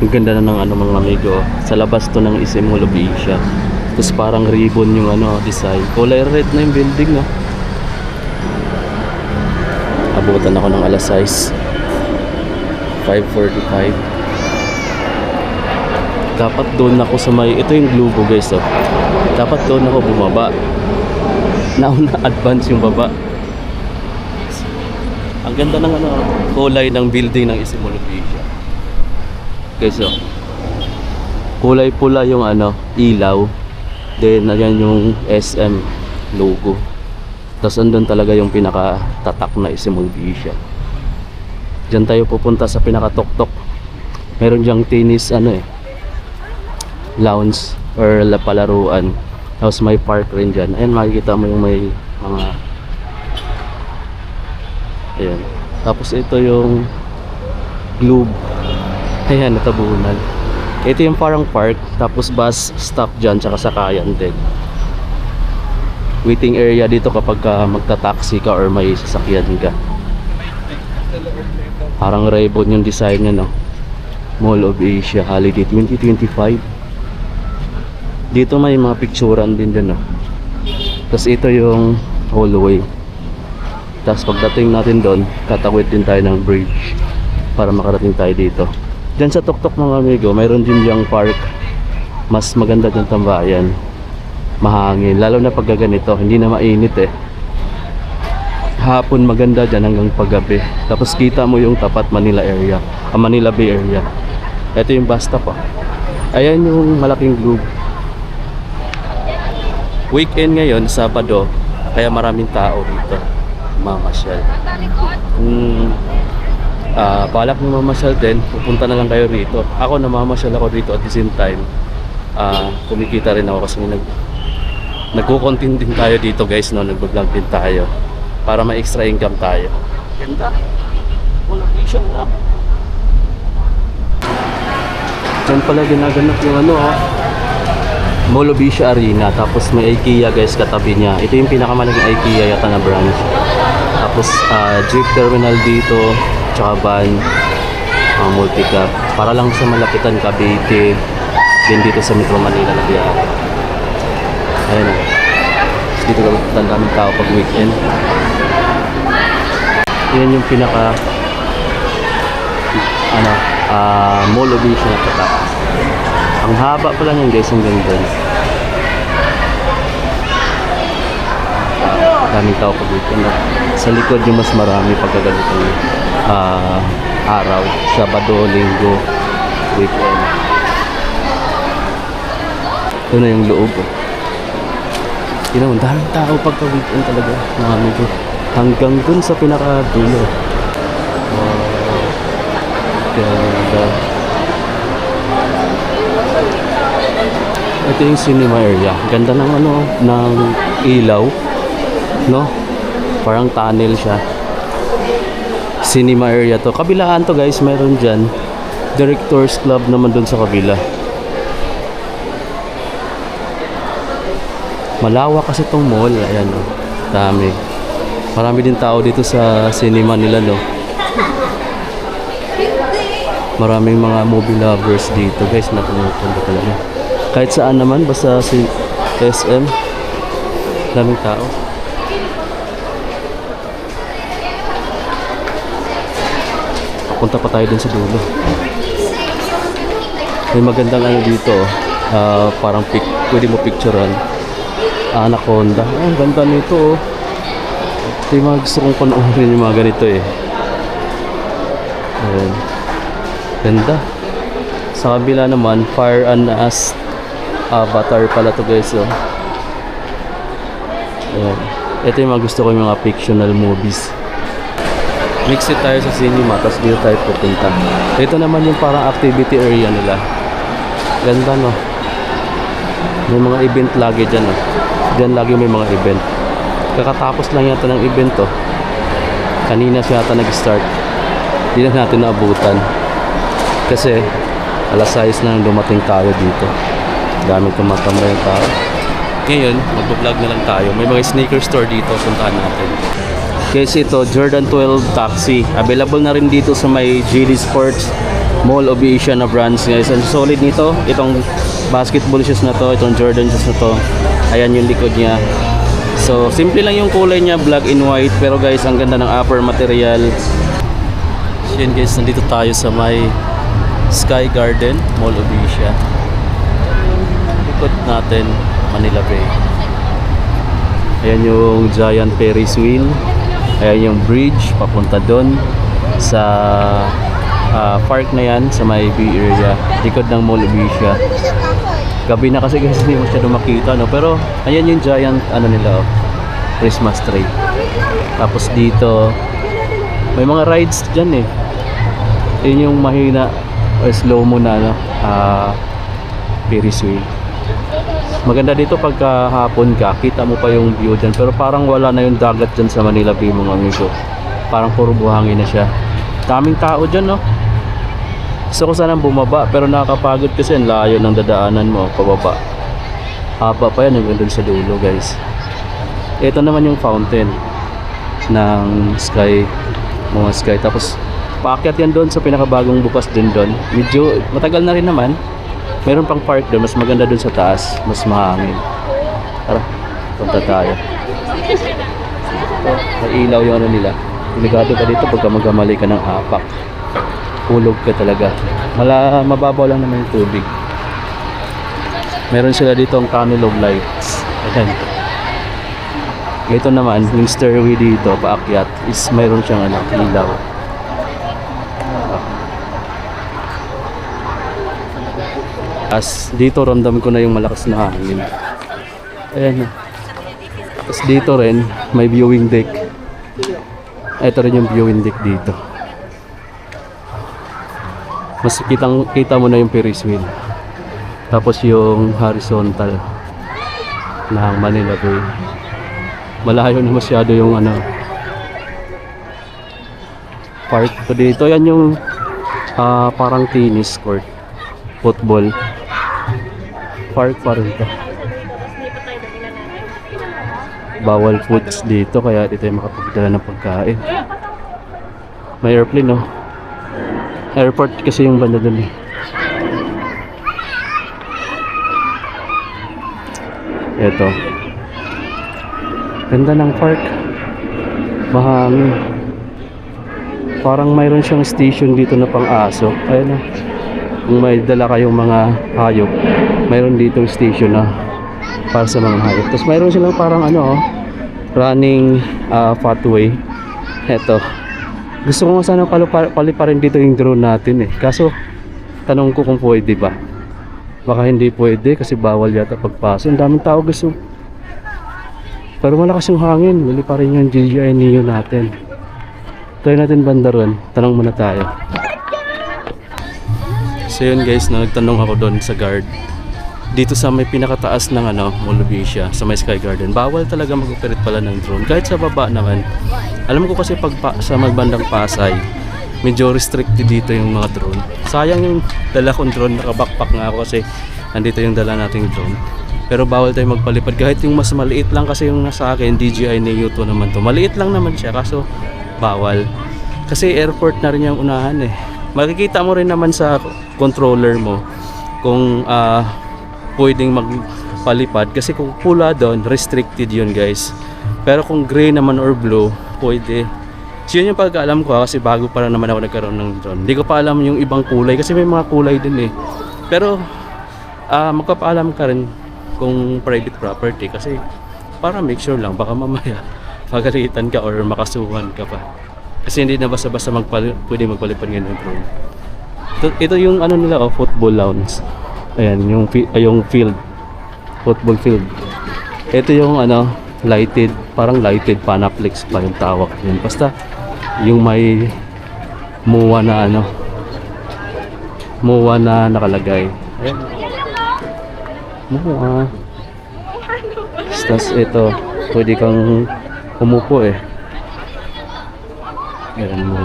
Ang ganda na ng ano mga amigo. Sa labas to ng SM Mall of Asia. Tapos parang ribbon yung ano design. Kulay red na yung building, no. Abutan ako ng alas 6. 5:45. Dapat doon ako sa may, ito yung Globo guys, oh. Dapat doon ako bumaba. Nauna advance yung baba. Ang ganda ng ano, kulay ng building ng SM Mall of Asia. Guys, oh. Kulay pula yung ano, ilaw. Then ayan yung SM logo. Tapos andun talaga yung pinaka-tatak na SM Mall of Asia. Diyan tayo pupunta sa pinaka-tok-tok. Meron diyang tennis ano eh, lounge or palaruan. Tapos may park rin dyan. Ayan, makikita mo yung may mga ayan. Tapos ito yung Globe. Ayan, natabunan. Ito yung parang park. Tapos bus stop dyan, tsaka sakayan din. Waiting area dito kapag magta-taxi ka or may sasakyan ka. Parang ribbon yung design niya, no? Mall of Asia Holiday 2025. Dito may mga picturean din dyan, no? Tapos ito yung hallway. Tapos pagdating natin doon, tatawid din tayo ng bridge para makarating tayo dito. Diyan sa Tok-Tok mga amigo, mayroon din yung park. Mas maganda dyan tambayan. Mahangin, lalo na pag ganito, hindi na mainit eh. Hapon maganda dyan hanggang paggabi. Tapos kita mo yung tapat Manila area, Manila Bay area. Ito yung bus stop, oh. Ayan yung malaking Globe. Weekend ngayon, Sabado, kaya maraming tao dito mamasyal. Balak ng mamasyal din, pupunta na lang kayo rito. Ako namamasyal ako dito at the same time kumikita rin ako kasi nagko-content din tayo dito guys, no? Nagbo-vlog din tayo para may extra income tayo. Ganda, location na. Diyan pala ginaganap yung ano, Mall of Asia Arena. Tapos may IKEA guys katabi niya. Ito yung pinakamalaking IKEA yata na branch. Tapos jeep terminal dito, tsaka van, multi-cab. Para lang sa malapitan Cavite, din dito sa Metro Manila na biyahe. Ayan o. Dito ka daming tao pag weekend. Yan yung pinaka Mall of Asia na kataas. Ang haba pala niyan guys, ang ganda. Daming tao pag weekend. Sa likod yung mas marami pagkaganitong araw, Sabado, Linggo, weekend. Ito na yung loob, oh. You know, daming tao pagka weekend talaga, mga amigo. Hanggang dun sa pinaka-dulo. Ganda. Ito yung cinema area. Ganda ng ano, ng ilaw, no? Parang tunnel siya. Cinema area to. Kabilaan to guys, meron dyan. Directors Club naman dun sa kabila. Malawak kasi tong mall. Ayan, no? Dami. Marami din tao dito sa cinema nila, no? Maraming mga movie lovers dito guys na pumupunta talaga. Kahit saan naman, basta si SM, daming tao. Papunta pa tayo dun sa dulo. May magandang ano dito, parang pwede mo picturean. Anaconda. Ang ganda nito, oh. Ito yung mga gusto kong panoorin yung mga ganito eh. Ayan. Ganda. Sa kabila naman, Fire and Ice Avatar pala to guys, oh. Ayan. Ito yung mga gusto ko yung mga fictional movies. Mix it tayo sa cinema, tapos dito tayo pupunta. Ito naman yung parang activity area nila. Ganda, no? May mga event lagi dyan, oh. Dyan lagi may mga event. Kakatapos lang yata ng event, oh. Kanina siya yata nag-start. Hindi na natin naabutan. Kasi alas 6 na dumating tayo dito. Daming tumatambay yung tao. Ngayon, mag-vlog na lang tayo. May mga sneaker store dito, puntahan natin. Kasi ito, Jordan 12 taxi. Available na rin dito sa may JD Sports Mall of Asia na brands guys. Ang solid nito, itong basketball shoes na to, itong Jordan shoes na to. Ayan yung likod niya. So, simple lang yung kulay niya, black and white. Pero guys, ang ganda ng upper material. Yan guys, nandito tayo sa may Sky Garden, Mall of Asia. Likod natin, Manila Bay. Ayan yung giant Ferris wheel. Ayan yung bridge, papunta doon sa park na yan, sa may bay area. Likod ng Mall of Asia. Gabi na kasi guys, hindi masyado makita, no? Pero ayan yung giant ano nila, oh, Christmas tree. Tapos dito may mga rides dyan eh. Yun yung mahina o slow mo na ano, Ferris wheel. Maganda dito pagka hapon ka, kita mo pa yung view dyan. Pero parang wala na yung dagat dyan sa Manila Bay mga amigo. Parang puro buhangin na siya. Daming tao dyan, no? Gusto ko sanang bumaba pero nakakapagod kasi ang layo ng dadaanan mo pababa. Haba pa yan hanggang dun sa dulo guys. Ito naman yung fountain ng Sky, mga Sky. Tapos paakyat yan doon sa pinakabagong bukas din doon. Medyo matagal na rin naman. Meron pang park doon, mas maganda doon sa taas, mas mahangin. Tara, punta tayo. May ilaw yung ano nila. Delikado ka dito pagka magkamali ka ng hapak. Hulog ka talaga. Mababaw lang naman yung tubig. Meron sila dito ang tunnel of lights. Ayan. Ito naman, yung stairway dito, paakyat, is mayroon siyang ano, ilaw. As dito ramdam ko na yung malakas na hangin. Ayan. Tapos dito rin may viewing deck. Ito rin yung viewing deck dito. Mas kita mo na yung Ferris wheel. Tapos yung horizontal ng Manila Bay. Malayo na masyado yung ano park ko dito. Yan yung parang tennis court, football park pa rin to. Bawal foods dito kaya dito tayo makapagdala ng pagkain. May airplane, no? Airport kasi yung banda dun eh. Eto, ganda ng park, mahangin. Parang mayroon siyang station dito na pang aso. Ayan, oh. Kung may dala kayong mga hayop, mayroon ditong station na para sa mga hayop. Tapos mayroon silang parang ano, running pathway. Eto, gusto ko nga sana paliparin dito yung drone natin eh. Kaso tanong ko kung pwede ba. Baka hindi pwede kasi bawal yata pagpasok. Ang daming tao gusto. Pero malakas yung hangin. Wali pa rin yung DJI Neo natin. Try natin banda ron. Tanong muna tayo. So yun guys, nagtanong ako doon sa guard. Dito sa may pinakataas ng ano, Mall of Asia, sa may Sky Garden, bawal talaga mag-operate pala ng drone. Kahit sa baba naman. Alam ko kasi pag sa magbandang Pasay, medyo restricted dito yung mga drone. Sayang yung dala kong drone, nakabackpack nga ako kasi nandito yung dala nating drone. Pero bawal tayo magpalipad. Kahit yung mas maliit lang kasi yung nasa akin, DJI Neo 2 naman to. Maliit lang naman siya, kaso bawal. Kasi airport na rin yung unahan eh. Makikita mo rin naman sa controller mo kung pwedeng magpalipad. Kasi kung pula doon, restricted yun guys. Pero kung gray naman or blue, pwede. So yun yung pagkaalam ko kasi bago pa lang naman ako nagkaroon ng drone. Hindi ko pa alam yung ibang kulay kasi may mga kulay din eh. Pero magpapaalam ka rin kung private property kasi para make sure lang baka mamaya pagalitan ka or makasuhan ka pa. Kasi hindi na basta-basta pwede magpalipad ngayon ng drone. Ito yung ano nila, football lounge. Ayan, yung field. Football field. Ito yung ano, lighted, parang lighted Panaflex pa yung tawag yun. Basta yung may MUA na ano, MUA na nakalagay. Ayan. MUA. Tapos ito, pwede kang umupo eh. Ayan mo.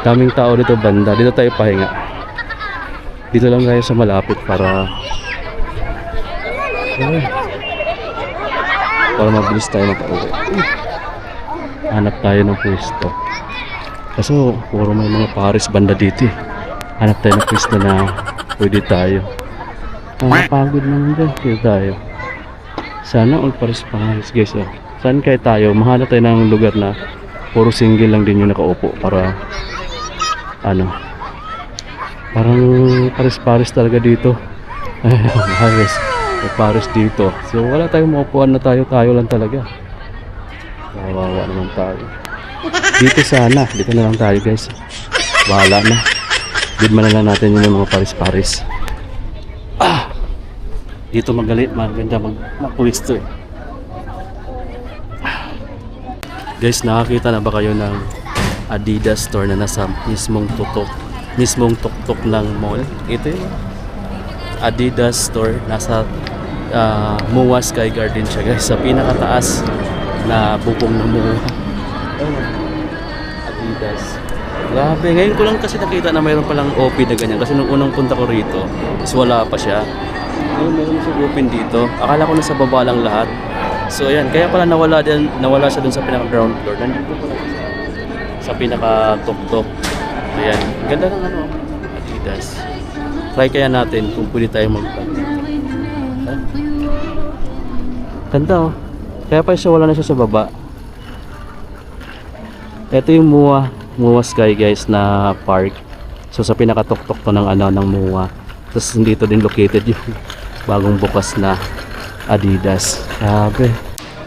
Daming tao dito banda. Dito tayo pahinga. Dito lang tayo sa malapit para mabilis tayo makauwi. Hanap tayo ng pwesto. Kaso puro may mga pares banda dito eh. Hanap tayo ng pwesto na pwede tayo. Pagod naman dyan. Pwede tayo. Sana all pares-pares guys. Oh. Saan kaya tayo? Mahanap tayo ng lugar na puro single lang din yung nakaupo para ano, parang pares-pares talaga dito. Pares. May pares dito. So wala tayong maupuan na tayo lang talaga. Kawawa naman tayo. Dito sana. Dito na lang tayo guys. Bahala na. Bidman na lang natin yung mga pares-pares. Dito maganda magpwesto eh. Guys, nakakita na ba kayo ng Adidas store na nasa mismong tuktok ng mall? Ito yung Adidas store, nasa MUA Sky Garden siya guys, sa pinakataas na bubong ng MUA. Adidas. Grabe, ngayon ko lang kasi nakita na mayroon palang OP na ganyan, kasi nung unang punta ko rito is wala pa siya. Ngayon meron siya open dito. Akala ko nasa baba lang lahat. So ayan, kaya pala nawala siya dun sa pinaka ground floor. Nandito pala sa pinaka tuktok. Ayan, ganda ng ano, Adidas. Try kaya natin kung pwede tayo mag-vlog. Ganda oh. Kaya pa siya, wala na siya sa baba. Ito yung MUA Sky guys na park. So sa pinakatuktok to ng ano ng MUA. Tapos dito din located yung bagong bukas na Adidas. Grabe.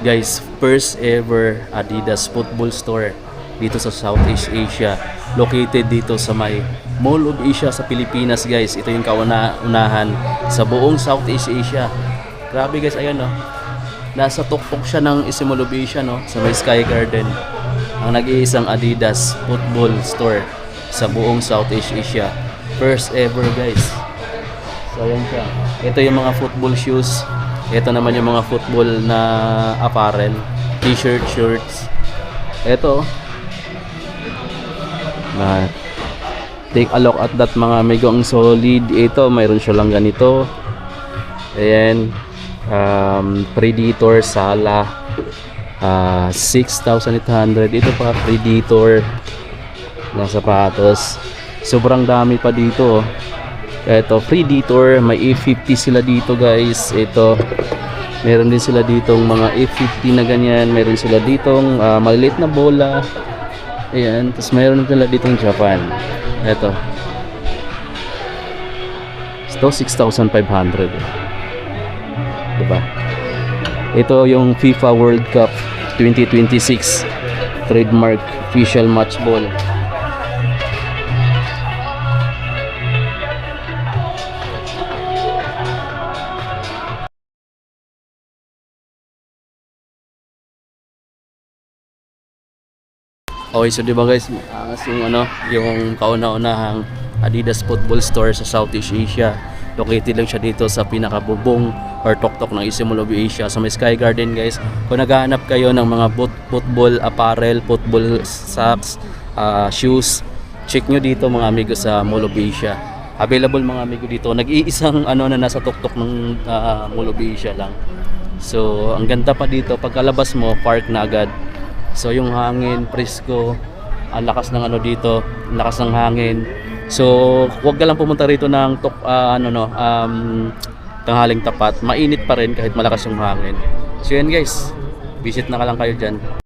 Guys, first ever Adidas football store dito sa Southeast Asia. Located dito sa may Mall of Asia sa Pilipinas guys. Ito yung kauna-unahan sa buong Southeast Asia. Grabe guys, ayan oh. Nasa tuktok siya ng Mall of Asia no, sa may Sky Garden. Ang nag-iisang Adidas football store sa buong Southeast Asia. First ever guys. So ayan siya. Ito yung mga football shoes. Ito naman yung mga football na apparel, t-shirt, shirts. Ito. Take a look at that mga amigo, ang solid. Ito, mayroon siya lang ganito. Ayan. Predator, Sala. 6,800. Ito pa, Predator na sapatos. Sobrang dami pa dito. Ito, Predator, may A50 sila dito guys. Ito, meron din sila ditong mga A50 na ganyan. Meron sila ditong maliliit na bola. Ayan, tapos meron sila ditong Japan. Ito. Ito, 6,500. Diba? Ito yung FIFA World Cup 2026 trademark official match ball. Okay, so diba guys, angas yung ano, yung kauna-unahang Adidas football store sa Southeast Asia. Located lang siya dito sa pinakabubong or tuktok ng Mall of Asia sa may Sky Garden guys. Kung naghahanap kayo ng mga football apparel, football socks, shoes, check nyo dito mga amigo sa Mall of Asia. Available mga amigo dito. Nag-iisang ano na nasa tuktok ng Mall of Asia lang. So, ang ganda pa dito, pagkalabas mo, park na agad. So yung hangin, presko, ang lakas ng ano dito, ang lakas ng hangin. So huwag ka lang pumunta rito ng tanghaling tapat. Mainit pa rin kahit malakas yung hangin. So yan guys, visit na ka lang kayo dyan.